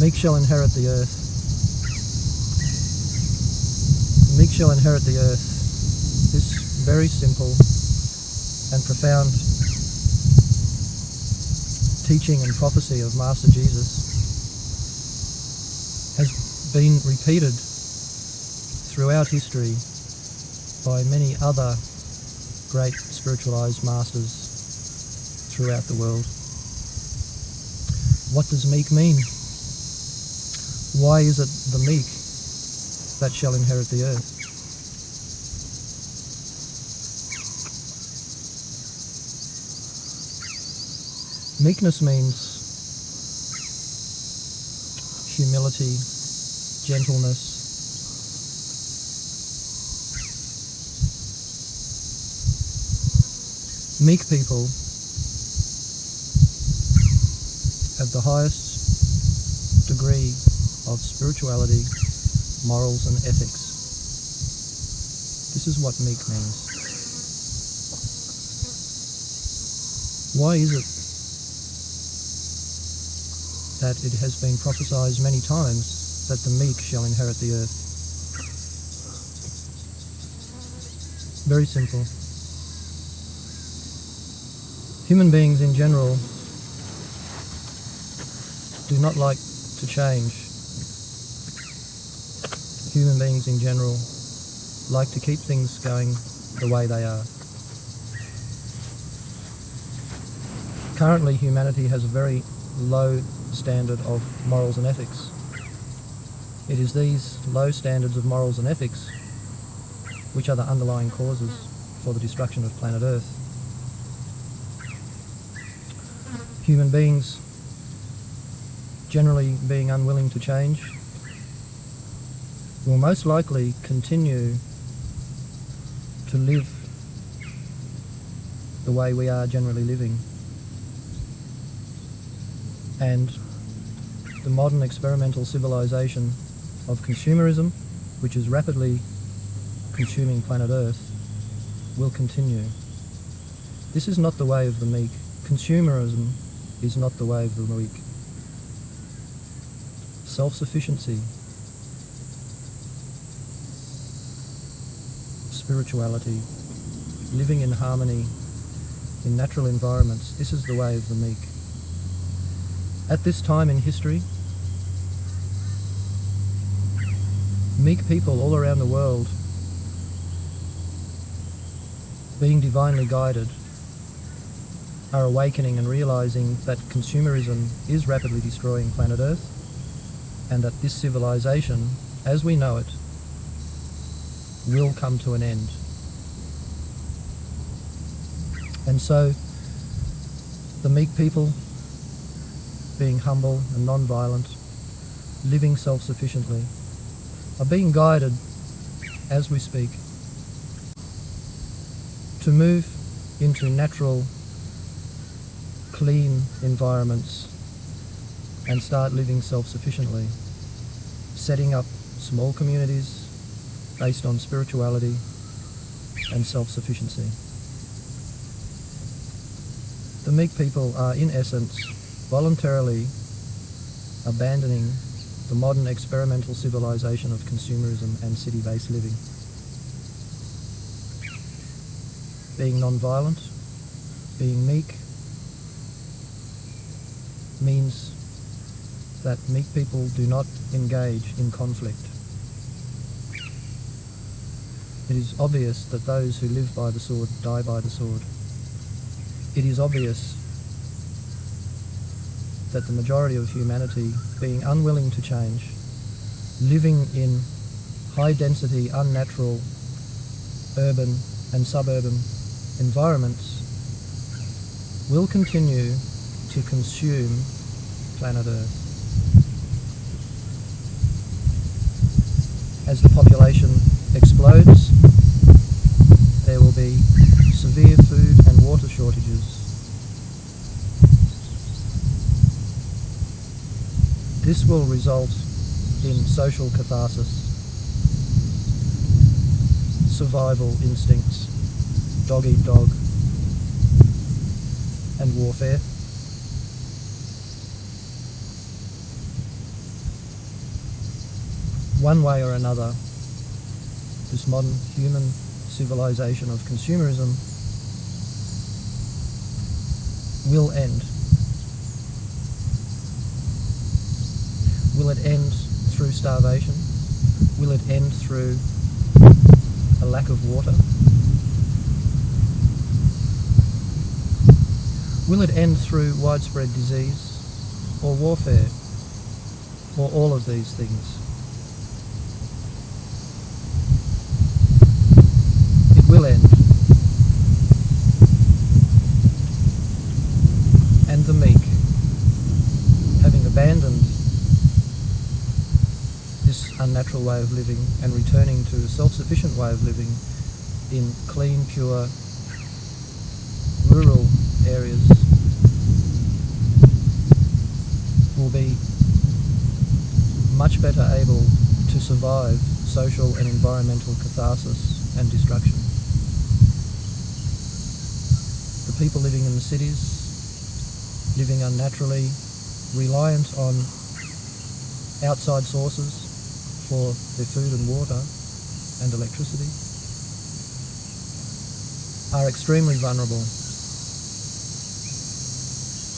meek shall inherit the earth. The meek shall inherit the earth. This very simple and profound teaching and prophecy of Master Jesus has been repeated throughout history by many other great spiritualized masters throughout the world. What does meek mean? Why is it the meek that shall inherit the earth? Meekness means humility, gentleness, meek people have the highest degree of spirituality, morals and ethics. This is what meek means. Why is it that it has been prophesied many times that the meek shall inherit the earth? Very simple. Human beings in general do not like to change. Human beings in general like to keep things going the way they are. Currently, humanity has a very low standard of morals and ethics. It is these low standards of morals and ethics which are the underlying causes for the destruction of planet Earth. Human beings generally being unwilling to change will most likely continue to live the way we are generally living. And the modern experimental civilization of consumerism, which is rapidly consuming planet Earth, will continue. This is not the way of the meek. Consumerism is not the way of the weak. Self-sufficiency, spirituality, living in harmony in natural environments, this is the way of the meek. At this time in history, meek people all around the world, being divinely guided, are awakening and realizing that consumerism is rapidly destroying planet Earth, and that this civilization, as we know it, will come to an end. And so, the meek people, being humble and non-violent, living self-sufficiently, are being guided, as we speak, to move into natural, clean environments and start living self-sufficiently, setting up small communities based on spirituality and self-sufficiency. The meek people are, in essence, voluntarily abandoning the modern experimental civilization of consumerism and city-based living. Being non-violent, being meek, means that meek people do not engage in conflict. It is obvious that those who live by the sword die by the sword. It is obvious that the majority of humanity, being unwilling to change, living in high-density, unnatural, urban and suburban environments, will continue to consume planet Earth. As the population explodes, there will be severe food and water shortages. This will result in social catharsis, survival instincts, dog eat dog, and warfare. one way or another, this modern human civilization of consumerism will end. Will it end through starvation? Will it end through a lack of water? Will it end through widespread disease or warfare, or all of these things? It will end. And the meek, having abandoned this unnatural way of living and returning to a self-sufficient way of living in clean, pure, rural areas, will be much better able to survive social and environmental catharsis and destruction. The people living in the cities, living unnaturally, reliant on outside sources for their food and water and electricity, are extremely vulnerable.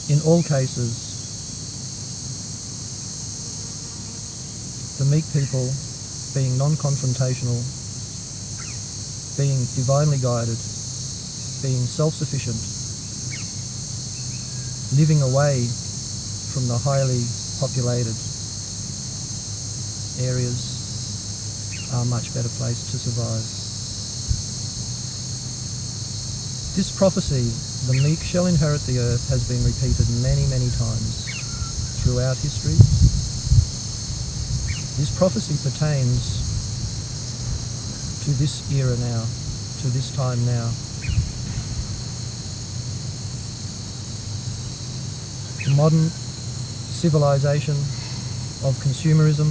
In all cases, the meek people, being non-confrontational, being divinely guided, being self-sufficient, living away from the highly populated areas, are a much better place to survive. This prophecy, the meek shall inherit the earth, has been repeated many, many times throughout history. This prophecy pertains to this era now, to this time now. The modern civilization of consumerism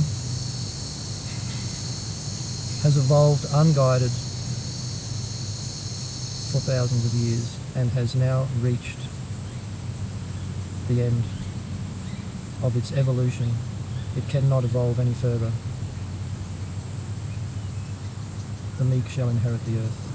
has evolved unguided for thousands of years and has now reached the end of its evolution. It cannot evolve any further. The meek shall inherit the earth.